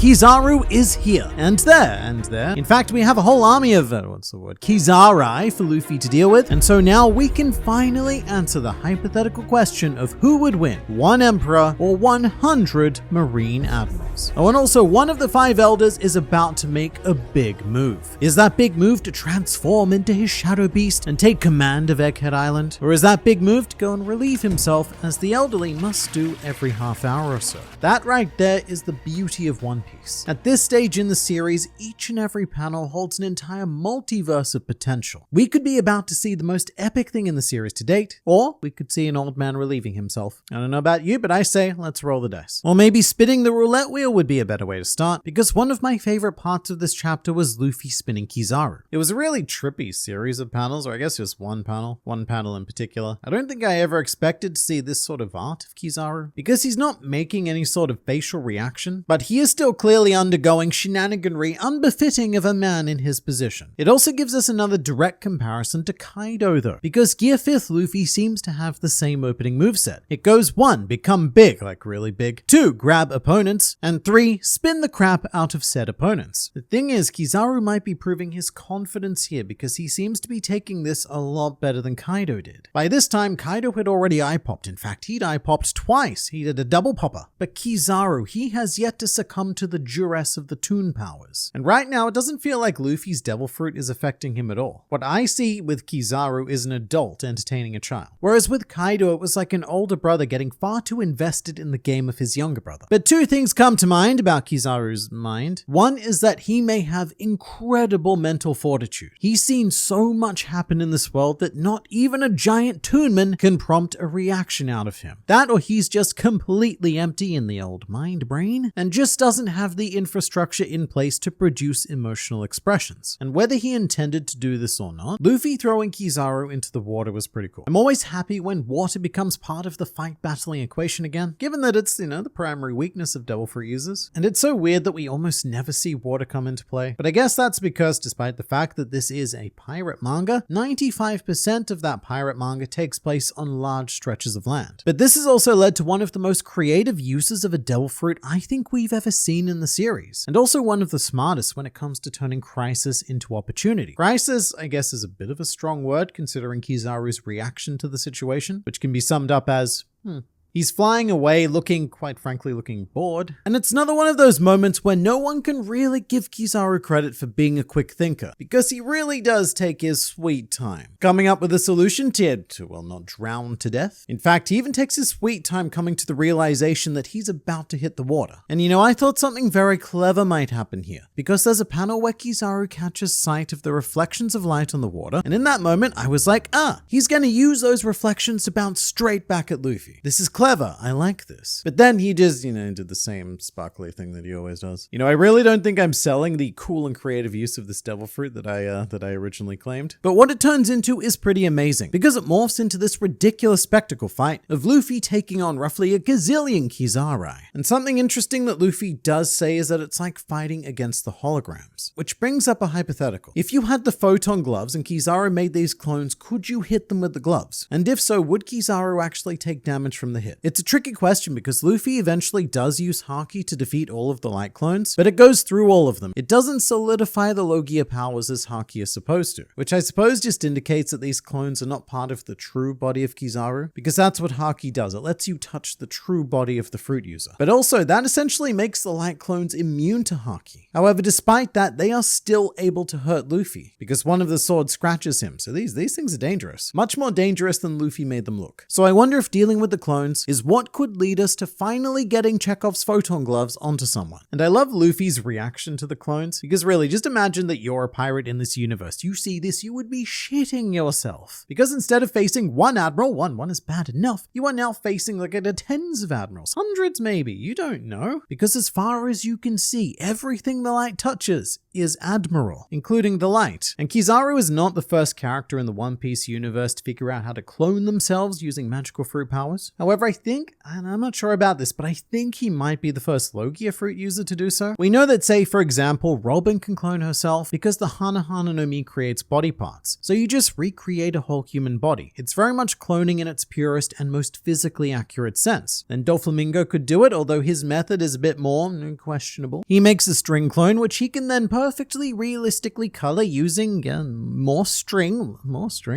Kizaru is here, and there. In fact, we have a whole army of, Kizaru for Luffy to deal with, and so now we can finally answer the hypothetical question of who would win, one Emperor or 100 Marine Admirals. Oh, and also one of the 5 Elders is about to make a big move. Is that big move to transform into his Shadow Beast and take command of Egghead Island? Or is that big move to go and relieve himself as the elderly must do every half hour or so? That right there is the beauty of One Piece. At this stage in the series, each and every panel holds an entire multiverse of potential. We could be about to see the most epic thing in the series to date, or we could see an old man relieving himself. I don't know about you, but I say let's roll the dice. Or maybe spinning the roulette wheel would be a better way to start, because one of my favorite parts of this chapter was Luffy spinning Kizaru. It was a really trippy series of panels, or I guess just one panel in particular. I don't think I ever expected to see this sort of art of Kizaru, because he's not making any sort of facial reaction, but he is still clearly undergoing shenaniganry unbefitting of a man in his position. It also gives us another direct comparison to Kaido though, because Gear 5th Luffy seems to have the same opening moveset. It goes 1, become big, like really big, 2, grab opponents, and 3, spin the crap out of said opponents. The thing is, Kizaru might be proving his confidence here because he seems to be taking this a lot better than Kaido did. By this time, Kaido had already eye-popped. In fact, he'd eye-popped twice. He did a double popper. But Kizaru, he has yet to succumb to the duress of the Toon powers. And right now, it doesn't feel like Luffy's Devil Fruit is affecting him at all. What I see with Kizaru is an adult entertaining a child. Whereas with Kaido, it was like an older brother getting far too invested in the game of his younger brother. But 2 things come to mind about Kizaru's mind. One is that he may have incredible mental fortitude. He's seen so much happen in this world that not even a giant Toonman can prompt a reaction out of him. That or he's just completely empty in the old mind brain and just doesn't have the infrastructure in place to produce emotional expressions. And whether he intended to do this or not, Luffy throwing Kizaru into the water was pretty cool. I'm always happy when water becomes part of the fight battling equation again, given that it's, the primary weakness of Devil Fruit users. And it's so weird that we almost never see water come into play. But I guess that's because despite the fact that this is a pirate manga, 95% of that pirate manga takes place on large stretches of land. But this has also led to one of the most creative uses of a Devil Fruit I think we've ever seen in the series, and also one of the smartest when it comes to turning crisis into opportunity. Crisis, I guess, is a bit of a strong word considering Kizaru's reaction to the situation, which can be summed up as, He's flying away looking bored. And it's another one of those moments where no one can really give Kizaru credit for being a quick thinker, because he really does take his sweet time coming up with a solution to, not drown to death. In fact, he even takes his sweet time coming to the realization that he's about to hit the water. And I thought something very clever might happen here, because there's a panel where Kizaru catches sight of the reflections of light on the water, and in that moment I was like, he's gonna use those reflections to bounce straight back at Luffy. This is clever, I like this. But then he just, did the same sparkly thing that he always does. I really don't think I'm selling the cool and creative use of this Devil Fruit that I originally claimed. But what it turns into is pretty amazing, because it morphs into this ridiculous spectacle fight of Luffy taking on roughly a gazillion Kizaru. And something interesting that Luffy does say is that it's like fighting against the holograms, which brings up a hypothetical. If you had the photon gloves and Kizaru made these clones, could you hit them with the gloves? And if so, would Kizaru actually take damage from the hit? It's a tricky question because Luffy eventually does use Haki to defeat all of the light clones, but it goes through all of them. It doesn't solidify the Logia powers as Haki is supposed to, which I suppose just indicates that these clones are not part of the true body of Kizaru, because that's what Haki does. It lets you touch the true body of the fruit user. But also, that essentially makes the light clones immune to Haki. However, despite that, they are still able to hurt Luffy, because one of the swords scratches him. So these things are dangerous. Much more dangerous than Luffy made them look. So I wonder if dealing with the clones is what could lead us to finally getting Chekhov's photon gloves onto someone. And I love Luffy's reaction to the clones, because really, just imagine that you're a pirate in this universe. You see this, you would be shitting yourself. Because instead of facing one admiral, one is bad enough, you are now facing like tens of admirals, hundreds maybe, you don't know. Because as far as you can see, everything the light touches is Admiral, including the light. And Kizaru is not the first character in the One Piece universe to figure out how to clone themselves using magical fruit powers. However, I think, and I'm not sure about this, but I think he might be the first Logia fruit user to do so. We know that, say, for example, Robin can clone herself because the Hana Hana no Mi creates body parts. So you just recreate a whole human body. It's very much cloning in its purest and most physically accurate sense. Then Doflamingo could do it, although his method is a bit more questionable. He makes a string clone, which he can then perfectly realistically color using more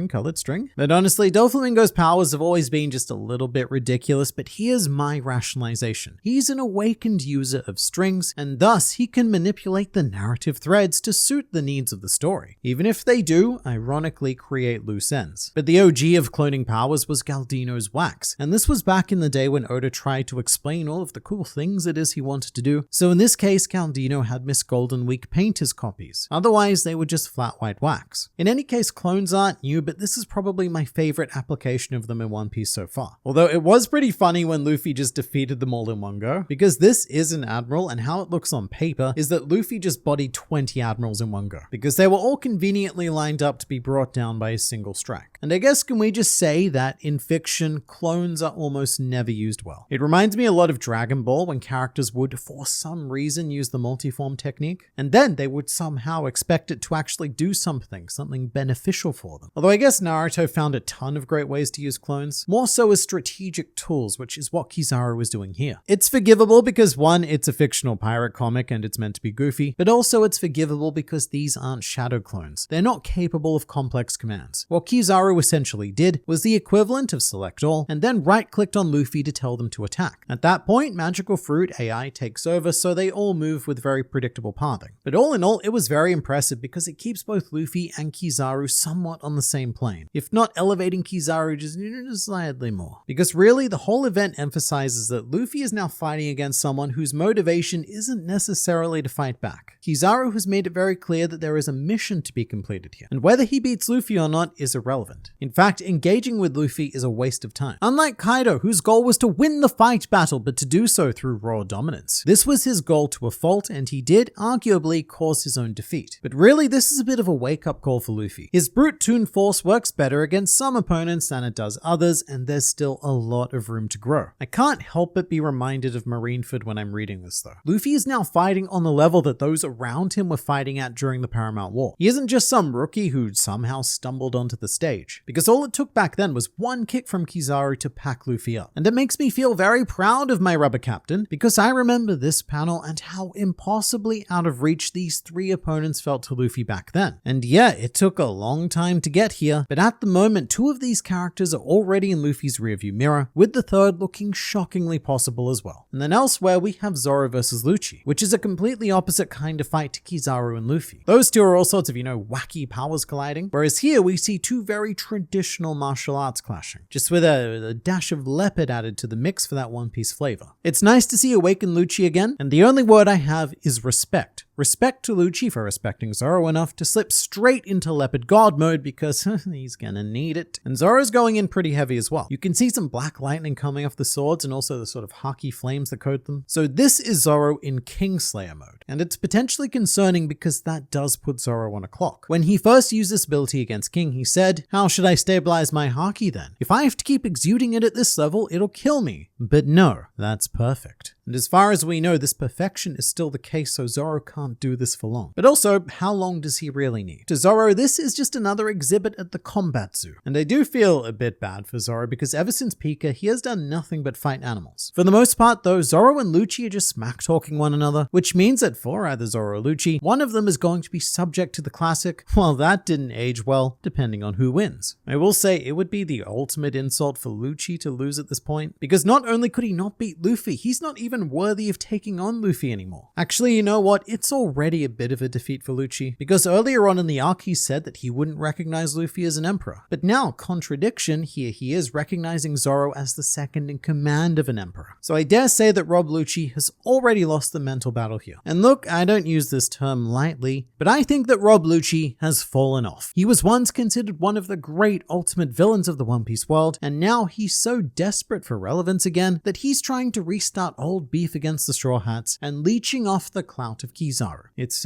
colored string. But honestly, Doflamingo's powers have always been just a little bit ridiculous, but here's my rationalization. He's an awakened user of strings, and thus he can manipulate the narrative threads to suit the needs of the story, even if they do, ironically, create loose ends. But the OG of cloning powers was Galdino's wax, and this was back in the day when Oda tried to explain all of the cool things it is he wanted to do. So in this case, Galdino had Miss Golden Week paint his copies. Otherwise, they were just flat white wax. In any case, clones aren't new, but this is probably my favorite application of them in One Piece so far. Although it was pretty funny when Luffy just defeated them all in one go, because this is an admiral, and how it looks on paper is that Luffy just bodied 20 admirals in one go, because they were all conveniently lined up to be brought down by a single strike. And I guess, can we just say that in fiction, clones are almost never used well. It reminds me a lot of Dragon Ball, when characters would, for some reason, use the multiform technique, and then they would somehow expect it to actually do something beneficial for them. Although I guess Naruto found a ton of great ways to use clones, more so as strategic tools, which is what Kizaru was doing here. It's forgivable because, one, it's a fictional pirate comic and it's meant to be goofy, but also it's forgivable because these aren't shadow clones. They're not capable of complex commands. What Kizaru essentially did was the equivalent of select all, and then right-clicked on Luffy to tell them to attack. At that point, Magical Fruit AI takes over, so they all move with very predictable pathing. But all in all, it was very impressive because it keeps both Luffy and Kizaru somewhat on the same plane, if not elevating Kizaru just slightly more. Because really, the whole event emphasizes that Luffy is now fighting against someone whose motivation isn't necessarily to fight back. Kizaru has made it very clear that there is a mission to be completed here, and whether he beats Luffy or not is irrelevant. In fact, engaging with Luffy is a waste of time. Unlike Kaido, whose goal was to win the fight battle, but to do so through raw dominance. This was his goal to a fault, and he did, arguably, cause his own defeat. But really, this is a bit of a wake-up call for Luffy. His brute toon force works better against some opponents than it does others, and there's still a lot of room to grow. I can't help but be reminded of Marineford when I'm reading this though. Luffy is now fighting on the level that those around him were fighting at during the Paramount War. He isn't just some rookie who somehow stumbled onto the stage, because all it took back then was one kick from Kizaru to pack Luffy up. And it makes me feel very proud of my rubber captain, because I remember this panel and how impossibly out of reach these three opponents felt to Luffy back then. And yeah, it took a long time to get here, but at the moment, two of these characters are already in Luffy's rearview mirror, with the third looking shockingly possible as well. And then elsewhere, we have Zoro versus Lucci, which is a completely opposite kind of fight to Kizaru and Luffy. Those two are all sorts of, wacky powers colliding, whereas here we see two very traditional martial arts clashing, just with a dash of leopard added to the mix for that One Piece flavor. It's nice to see awakened Lucci again, and the only word I have is respect. Respect to Lucci for respecting Zoro enough to slip straight into Leopard God mode because he's gonna need it. And Zoro's going in pretty heavy as well. You can see some black lightning coming off the swords and also the sort of hockey flames that coat them. So this is Zoro in Kingslayer mode. And it's potentially concerning because that does put Zoro on a clock. When he first used this ability against King, he said, "How should I stabilize my hockey then? If I have to keep exuding it at this level, it'll kill me." But no, that's perfect. And as far as we know, this perfection is still the case, so Zoro can't do this for long. But also, how long does he really need? To Zoro, this is just another exhibit at the combat zoo. And I do feel a bit bad for Zoro because ever since Pika, he has done nothing but fight animals. For the most part though, Zoro and Lucci are just smack-talking one another, which means that for either Zoro or Lucci, one of them is going to be subject to the classic, "Well, that didn't age well," depending on who wins. I will say, it would be the ultimate insult for Lucci to lose at this point, because not only could he not beat Luffy, he's not even worthy of taking on Luffy anymore. Actually, you know what? It's already a bit of a defeat for Lucci, because earlier on in the arc he said that he wouldn't recognize Luffy as an emperor. But now, contradiction, here he is recognizing Zoro as the second in command of an emperor. So I dare say that Rob Lucci has already lost the mental battle here. And look, I don't use this term lightly, but I think that Rob Lucci has fallen off. He was once considered one of the great ultimate villains of the One Piece world, and now he's so desperate for relevance again that he's trying to restart old beef against the Straw Hats and leeching off the clout of Kizaru. It's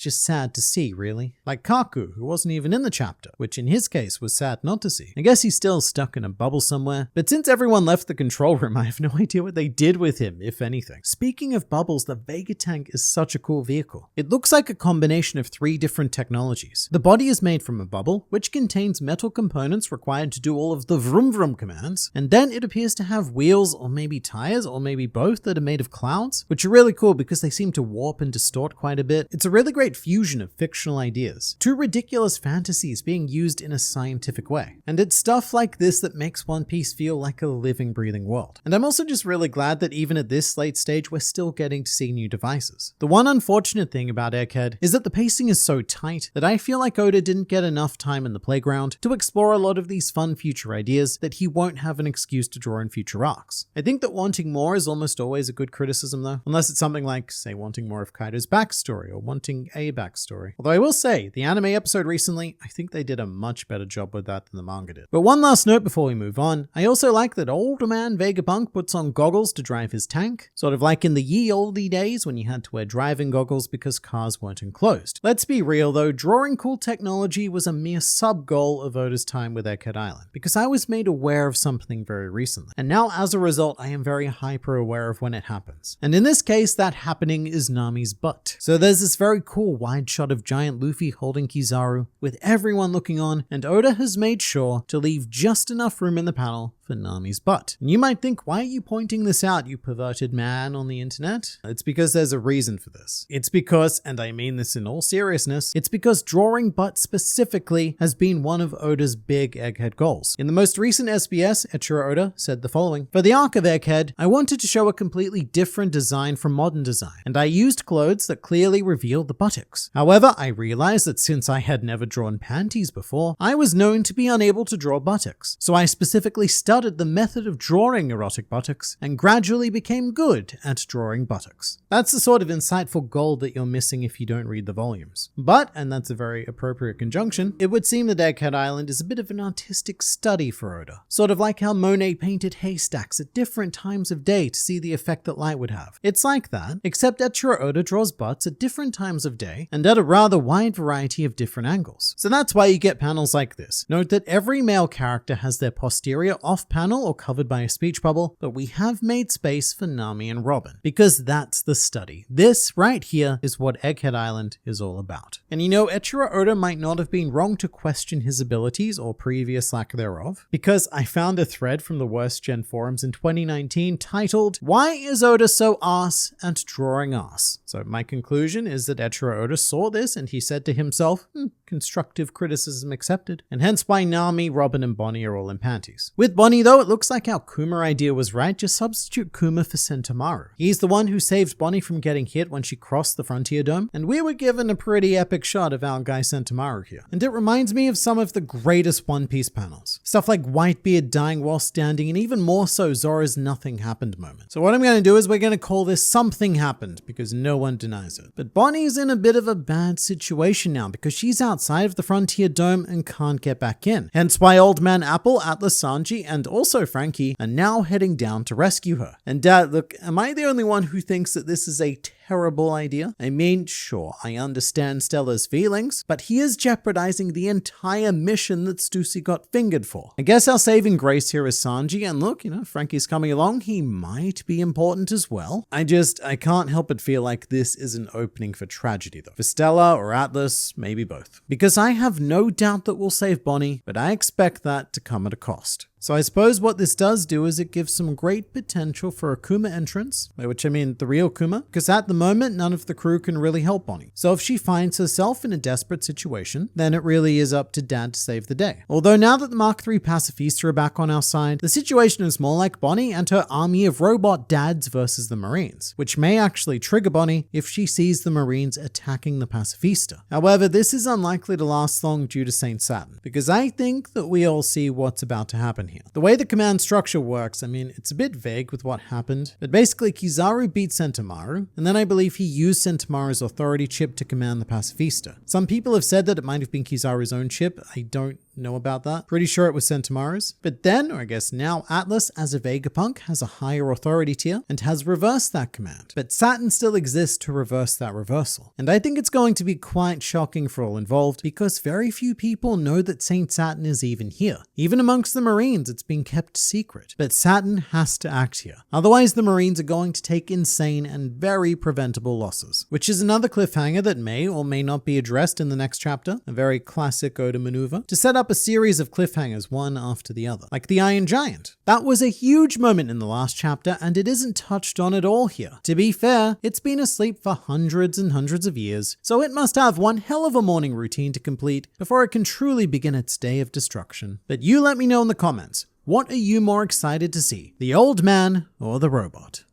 just sad to see, really. Like Kaku, who wasn't even in the chapter, which in his case was sad not to see. I guess he's still stuck in a bubble somewhere, but since everyone left the control room, I have no idea what they did with him, if anything. Speaking of bubbles, the Vega tank is such a cool vehicle. It looks like a combination of 3 different technologies. The body is made from a bubble, which contains metal components required to do all of the vroom vroom commands, and then it appears to have wheels or maybe tires or maybe both that are made of clouds, which are really cool because they seem to warp and distort quite a bit. It's a really great fusion of fictional ideas, 2 ridiculous fantasies being used in a scientific way. And it's stuff like this that makes One Piece feel like a living, breathing world. And I'm also just really glad that even at this late stage, we're still getting to see new devices. The one unfortunate thing about Egghead is that the pacing is so tight that I feel like Oda didn't get enough time in the playground to explore a lot of these fun future ideas that he won't have an excuse to draw in future arcs. I think that wanting more is almost always a good criticism though, unless it's something like, say, wanting more of Kaido's backstory or wanting a backstory. Although I will say, the anime episode recently, I think they did a much better job with that than the manga did. But one last note before we move on, I also like that older man Vegapunk puts on goggles to drive his tank, sort of like in the ye olde days when you had to wear driving goggles because cars weren't enclosed. Let's be real though, drawing cool technology was a mere sub-goal of Oda's time with Egghead Island, because I was made aware of something very recently, and now as a result I am very hyper aware of when it happens. And in this case, that happening is Nami's butt. So there's this very cool wide shot of giant Luffy holding Kizaru, with everyone looking on, and Oda has made sure to leave just enough room in the panel for Nami's butt. And you might think, why are you pointing this out, you perverted man on the internet? It's because there's a reason for this. It's because, and I mean this in all seriousness, it's because drawing butt specifically has been one of Oda's big Egghead goals. In the most recent SBS, Eiichiro Oda said the following: "For the arc of Egghead, I wanted to show a completely different design from modern design, and I used clothes that clearly revealed the buttocks. However, I realized that since I had never drawn panties before, I was known to be unable to draw buttocks. So I specifically studied the method of drawing erotic buttocks and gradually became good at drawing buttocks." That's the sort of insightful gold that you're missing if you don't read the volumes. But, and that's a very appropriate conjunction, it would seem that Egghead Island is a bit of an artistic study for Oda. Sort of like how Monet painted haystacks at different times of day to see the effect that light would have. It's like that, except Eiichiro Oda draws butts at different times of day and at a rather wide variety of different angles. So that's why you get panels like this. Note that every male character has their posterior off panel or covered by a speech bubble, but we have made space for Nami and Robin, because that's the study. This right here is what Egghead Island is all about. And you know, Eiichiro Oda might not have been wrong to question his abilities or previous lack thereof, because I found a thread from the Worst Gen forums in 2019 titled, "Why is Oda so arse at drawing arse?" So my conclusion is that Eiichiro Oda saw this and he said to himself, constructive criticism accepted, and hence why Nami, Robin, and Bonnie are all in panties. With Bonnie though, it looks like our Kuma idea was right, just substitute Kuma for Sentomaru. He's the one who saved Bonnie from getting hit when she crossed the Frontier Dome, and we were given a pretty epic shot of our guy Sentomaru here. And it reminds me of some of the greatest One Piece panels. Stuff like Whitebeard dying while standing, and even more so Zoro's nothing happened moment. So what I'm going to do is we're going to call this something happened, because no one denies it. But Bonnie's in a bit of a bad situation now, because she's outside of the Frontier Dome and can't get back in. Hence why Old Man Apple, Atlas Sanji, and also Frankie are now heading down to rescue her. And Dad, look, am I the only one who thinks that this is a terrible idea? I mean, sure, I understand Stella's feelings, but he is jeopardizing the entire mission that Stussy got fingered for. I guess our saving grace here is Sanji, and look, Frankie's coming along, he might be important as well. I can't help but feel like this is an opening for tragedy though. For Stella or Atlas, maybe both. Because I have no doubt that we'll save Bonnie, but I expect that to come at a cost. So I suppose what this does do is it gives some great potential for a Kuma entrance, by which I mean the real Kuma, because at the moment none of the crew can really help Bonnie. So if she finds herself in a desperate situation, then it really is up to Dad to save the day. Although now that the Mark III pacifistas are back on our side, the situation is more like Bonnie and her army of robot dads versus the Marines, which may actually trigger Bonnie if she sees the Marines attacking the pacifista. However, this is unlikely to last long due to Saint Saturn, because I think that we all see what's about to happen here. here. The way the command structure works, I mean, it's a bit vague with what happened, but basically Kizaru beat Sentomaru, and then I believe he used Sentomaru's authority chip to command the pacifista. Some people have said that it might have been Kizaru's own chip. I don't know about that. Pretty sure it was Sentomaru's. But then, or I guess now, Atlas as a Vegapunk has a higher authority tier and has reversed that command. But Saturn still exists to reverse that reversal. And I think it's going to be quite shocking for all involved because very few people know that Saint Saturn is even here. Even amongst the Marines, it's been kept secret. But Saturn has to act here. Otherwise, the Marines are going to take insane and very preventable losses. Which is another cliffhanger that may or may not be addressed in the next chapter. A very classic Oda maneuver. To set up a series of cliffhangers one after the other. Like the Iron Giant. That was a huge moment in the last chapter and it isn't touched on at all here. To be fair, it's been asleep for hundreds and hundreds of years, so it must have one hell of a morning routine to complete before it can truly begin its day of destruction. But you let me know in the comments, what are you more excited to see? The old man or the robot?